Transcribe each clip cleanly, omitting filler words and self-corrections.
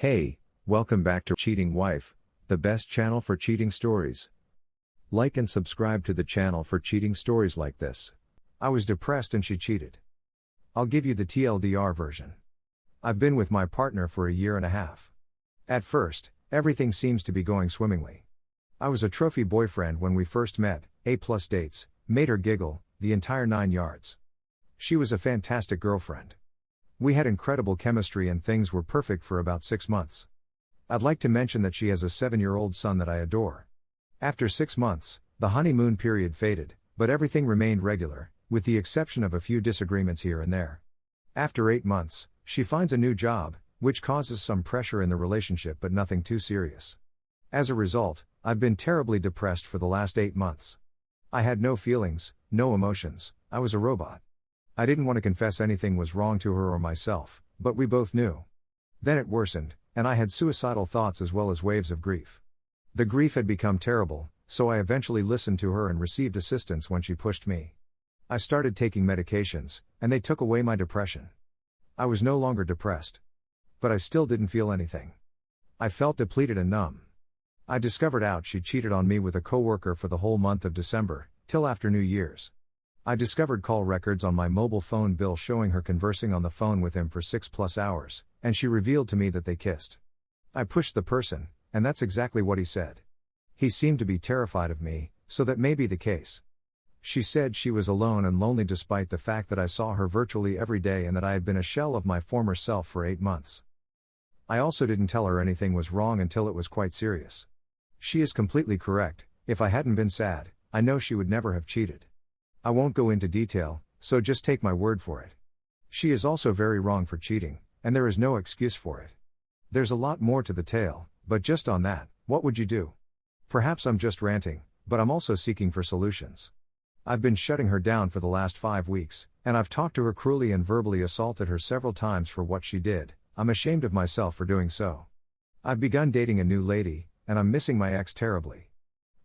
Hey, welcome back to Cheating Wife, the best channel for cheating stories. Like and subscribe to the channel for cheating stories like this. I was depressed and she cheated. I'll give you the TLDR version. I've been with my partner for a year and a half. At first, everything seems to be going swimmingly. I was a trophy boyfriend when we first met, A+ dates, made her giggle, the entire 9 yards. She was a fantastic girlfriend. We had incredible chemistry and things were perfect for about 6 months. I'd like to mention that she has a 7-year-old son that I adore. After 6 months, the honeymoon period faded, but everything remained regular, with the exception of a few disagreements here and there. After 8 months, she finds a new job, which causes some pressure in the relationship but nothing too serious. As a result, I've been terribly depressed for the last 8 months. I had no feelings, no emotions, I was a robot. I didn't want to confess anything was wrong to her or myself, but we both knew. Then it worsened, and I had suicidal thoughts as well as waves of grief. The grief had become terrible, so I eventually listened to her and received assistance when she pushed me. I started taking medications, and they took away my depression. I was no longer depressed. But I still didn't feel anything. I felt depleted and numb. I discovered out she cheated on me with a coworker for the whole month of December, till after New Year's. I discovered call records on my mobile phone bill showing her conversing on the phone with him for 6+ hours, and she revealed to me that they kissed. I pushed the person, and that's exactly what he said. He seemed to be terrified of me, so that may be the case. She said she was alone and lonely despite the fact that I saw her virtually every day and that I had been a shell of my former self for 8 months. I also didn't tell her anything was wrong until it was quite serious. She is completely correct. If I hadn't been sad, I know she would never have cheated. I won't go into detail, so just take my word for it. She is also very wrong for cheating, and there is no excuse for it. There's a lot more to the tale, but just on that, what would you do? Perhaps I'm just ranting, but I'm also seeking for solutions. I've been shutting her down for the last 5 weeks, and I've talked to her cruelly and verbally assaulted her several times for what she did. I'm ashamed of myself for doing so. I've begun dating a new lady, and I'm missing my ex terribly.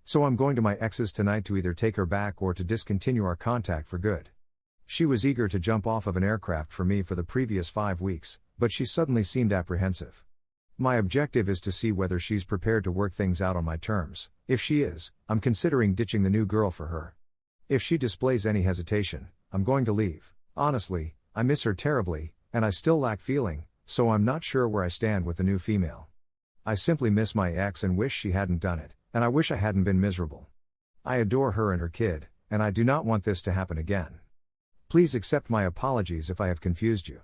So I'm going to my ex's tonight to either take her back or to discontinue our contact for good. She was eager to jump off of an aircraft for me for the previous 5 weeks, but she suddenly seemed apprehensive. My objective is to see whether she's prepared to work things out on my terms. If she is, I'm considering ditching the new girl for her. If she displays any hesitation, I'm going to leave. Honestly, I miss her terribly, and I still lack feeling, so I'm not sure where I stand with the new female. I simply miss my ex and wish she hadn't done it, and I wish I hadn't been miserable. I adore her and her kid, and I do not want this to happen again. Please accept my apologies if I have confused you.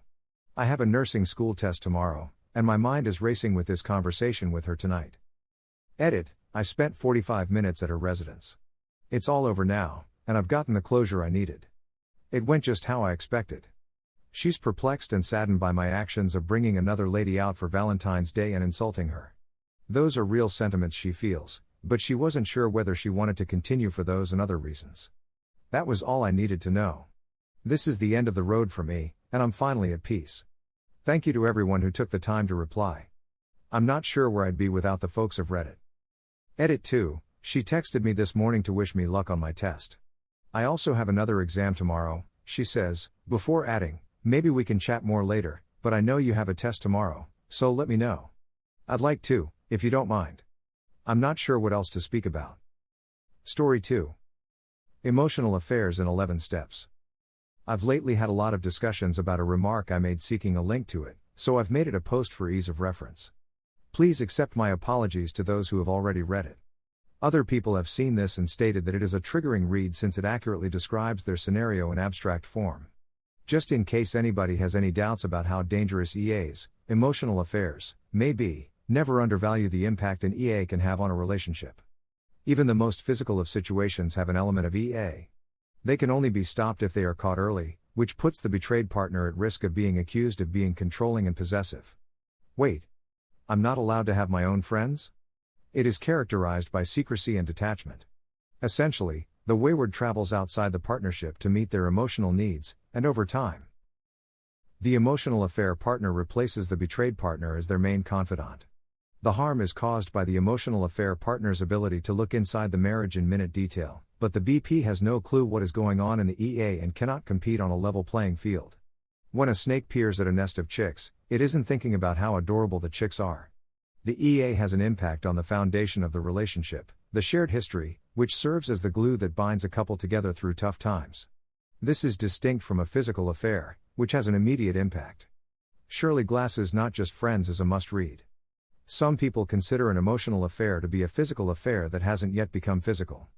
I have a nursing school test tomorrow, and my mind is racing with this conversation with her tonight. Edit, I spent 45 minutes at her residence. It's all over now, and I've gotten the closure I needed. It went just how I expected. She's perplexed and saddened by my actions of bringing another lady out for Valentine's Day and insulting her. Those are real sentiments she feels, but she wasn't sure whether she wanted to continue for those and other reasons. That was all I needed to know. This is the end of the road for me, and I'm finally at peace. Thank you to everyone who took the time to reply. I'm not sure where I'd be without the folks of Reddit. Edit 2, she texted me this morning to wish me luck on my test. I also have another exam tomorrow, she says, before adding, maybe we can chat more later, but I know you have a test tomorrow, so let me know. I'd like to, if you don't mind. I'm not sure what else to speak about. Story 2. Emotional affairs in 11 steps. I've lately had a lot of discussions about a remark I made seeking a link to it, so I've made it a post for ease of reference. Please accept my apologies to those who have already read it. Other people have seen this and stated that it is a triggering read since it accurately describes their scenario in abstract form. Just in case anybody has any doubts about how dangerous EA's, emotional affairs, may be, never undervalue the impact an EA can have on a relationship. Even the most physical of situations have an element of EA. They can only be stopped if they are caught early, which puts the betrayed partner at risk of being accused of being controlling and possessive. Wait. I'm not allowed to have my own friends? It is characterized by secrecy and detachment. Essentially, the wayward travels outside the partnership to meet their emotional needs, and over time, the emotional affair partner replaces the betrayed partner as their main confidant. The harm is caused by the emotional affair partner's ability to look inside the marriage in minute detail, but the BP has no clue what is going on in the EA and cannot compete on a level playing field. When a snake peers at a nest of chicks, it isn't thinking about how adorable the chicks are. The EA has an impact on the foundation of the relationship, the shared history, which serves as the glue that binds a couple together through tough times. This is distinct from a physical affair, which has an immediate impact. Shirley Glass's Not Just Friends is a must-read. Some people consider an emotional affair to be a physical affair that hasn't yet become physical.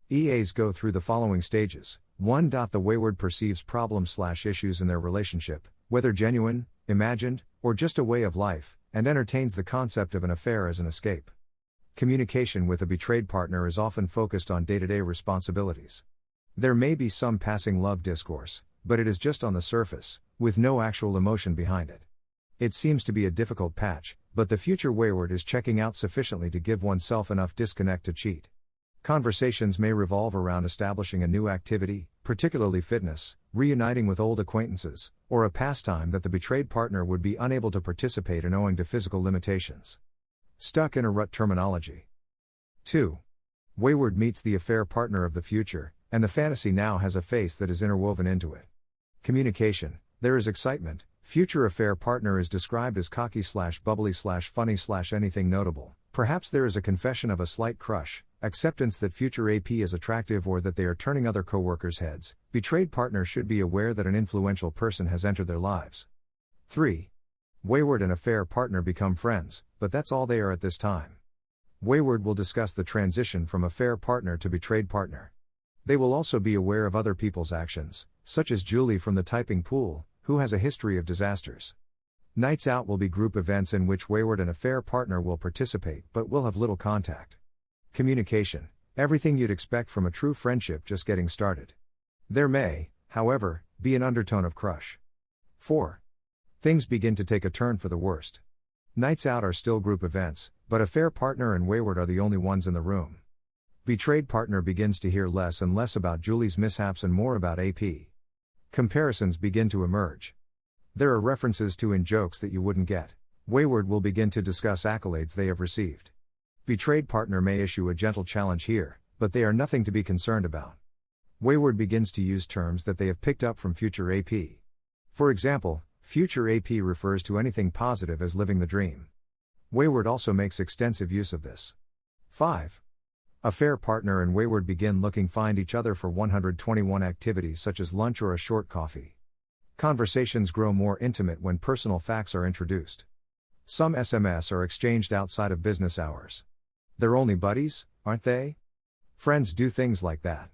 EAs go through the following stages. 1. The wayward perceives problems/issues in their relationship, whether genuine, imagined, or just a way of life, and entertains the concept of an affair as an escape. Communication with a betrayed partner is often focused on day-to-day responsibilities. There may be some passing love discourse, but it is just on the surface, with no actual emotion behind it. It seems to be a difficult patch, but the future wayward is checking out sufficiently to give oneself enough disconnect to cheat. Conversations may revolve around establishing a new activity, particularly fitness, reuniting with old acquaintances, or a pastime that the betrayed partner would be unable to participate in owing to physical limitations. Stuck in a rut terminology. 2. Wayward meets the affair partner of the future, and the fantasy now has a face that is interwoven into it. Communication. There is excitement. Future affair partner is described as cocky/bubbly/funny/anything notable. Perhaps there is a confession of a slight crush, acceptance that future AP is attractive or that they are turning other coworkers' heads. Betrayed partner should be aware that an influential person has entered their lives. 3. Wayward and affair partner become friends, but that's all they are at this time. Wayward will discuss the transition from affair partner to betrayed partner. They will also be aware of other people's actions, such as Julie from the typing pool, who has a history of disasters. Nights out will be group events in which wayward and affair partner will participate but will have little contact. Communication. Everything you'd expect from a true friendship just getting started. There may, however, be an undertone of crush. 4. Things begin to take a turn for the worst. Nights out are still group events, but affair partner and wayward are the only ones in the room. Betrayed partner begins to hear less and less about Julie's mishaps and more about AP. Comparisons begin to emerge. There are references to in jokes that you wouldn't get. Wayward will begin to discuss accolades they have received. Betrayed partner may issue a gentle challenge here, but they are nothing to be concerned about. Wayward begins to use terms that they have picked up from future AP. For example, future AP refers to anything positive as living the dream. Wayward also makes extensive use of this. 5. Affair partner and wayward begin find each other for 121 activities such as lunch or a short coffee. Conversations grow more intimate when personal facts are introduced. Some SMS are exchanged outside of business hours. They're only buddies, aren't they? Friends do things like that.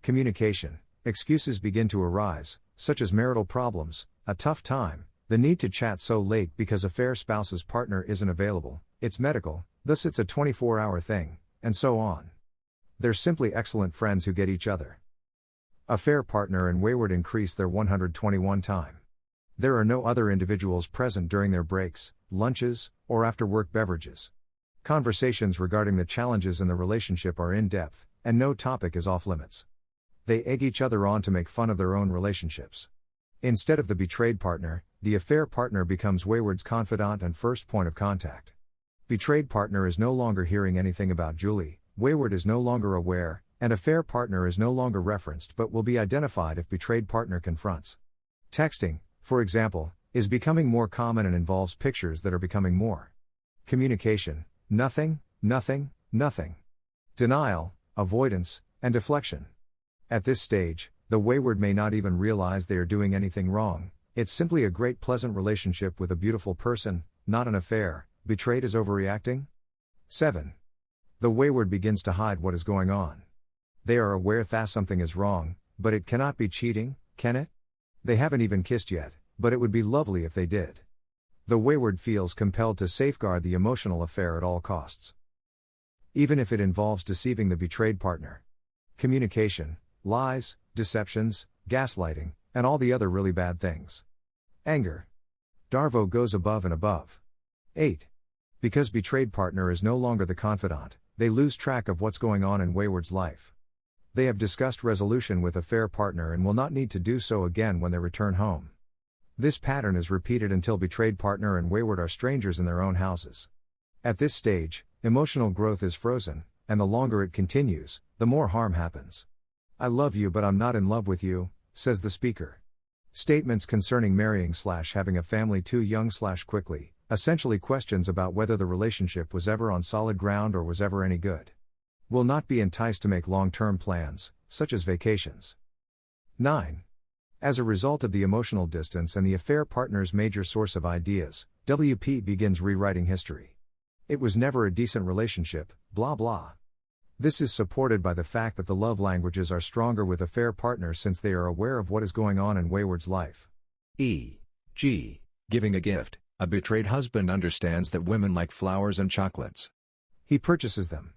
Communication. Excuses begin to arise, such as marital problems, a tough time, the need to chat so late because affair spouse's partner isn't available, it's medical, thus it's a 24-hour thing, and so on. They're simply excellent friends who get each other. Affair partner and wayward increase their 121 time. There are no other individuals present during their breaks, lunches, or after-work beverages. Conversations regarding the challenges in the relationship are in-depth, and no topic is off-limits. They egg each other on to make fun of their own relationships. Instead of the betrayed partner, the affair partner becomes wayward's confidant and first point of contact. Betrayed partner is no longer hearing anything about Julie, wayward is no longer aware, and affair partner is no longer referenced but will be identified if betrayed partner confronts. Texting, for example, is becoming more common and involves pictures that are becoming more. Communication, nothing. Denial, avoidance, and deflection. At this stage, the wayward may not even realize they are doing anything wrong, it's simply a great pleasant relationship with a beautiful person, not an affair. Betrayed is overreacting? 7. The wayward begins to hide what is going on. They are aware that something is wrong, but it cannot be cheating, can it? They haven't even kissed yet, but it would be lovely if they did. The wayward feels compelled to safeguard the emotional affair at all costs, even if it involves deceiving the betrayed partner. Communication, lies, deceptions, gaslighting, and all the other really bad things. Anger. Darvo goes above and above. 8. Because betrayed partner is no longer the confidant, they lose track of what's going on in wayward's life. They have discussed resolution with affair partner and will not need to do so again when they return home. This pattern is repeated until betrayed partner and wayward are strangers in their own houses. At this stage, emotional growth is frozen, and the longer it continues, the more harm happens. I love you but I'm not in love with you, says the speaker. Statements concerning marrying/having a family too young/quickly, essentially questions about whether the relationship was ever on solid ground or was ever any good. Will not be enticed to make long-term plans, such as vacations. 9. As a result of the emotional distance and the affair partner's major source of ideas, WP begins rewriting history. It was never a decent relationship, blah blah. This is supported by the fact that the love languages are stronger with affair partners since they are aware of what is going on in Wayward's life. E.g. Giving a gift. A betrayed husband understands that women like flowers and chocolates. He purchases them.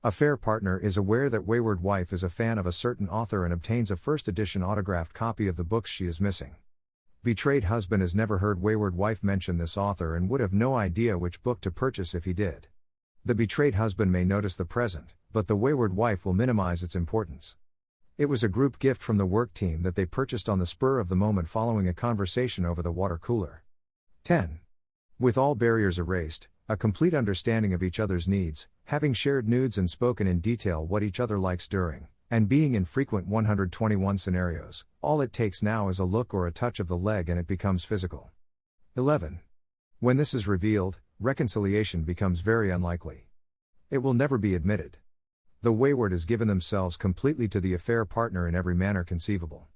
Affair partner is aware that wayward wife is a fan of a certain author and obtains a first edition autographed copy of the books she is missing. Betrayed husband has never heard wayward wife mention this author and would have no idea which book to purchase if he did. The betrayed husband may notice the present, but the wayward wife will minimize its importance. It was a group gift from the work team that they purchased on the spur of the moment following a conversation over the water cooler. 10. With all barriers erased, a complete understanding of each other's needs, having shared nudes and spoken in detail what each other likes during, and being in frequent 121 scenarios, all it takes now is a look or a touch of the leg and it becomes physical. 11. When this is revealed, reconciliation becomes very unlikely. It will never be admitted. The wayward has given themselves completely to the affair partner in every manner conceivable.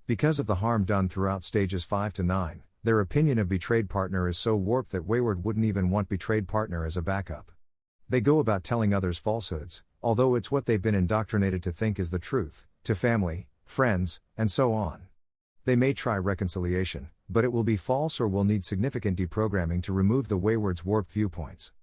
Because of the harm done throughout stages 5 to 9, their opinion of betrayed partner is so warped that wayward wouldn't even want betrayed partner as a backup. They go about telling others falsehoods, although it's what they've been indoctrinated to think is the truth, to family, friends, and so on. They may try reconciliation, but it will be false or will need significant deprogramming to remove the wayward's warped viewpoints.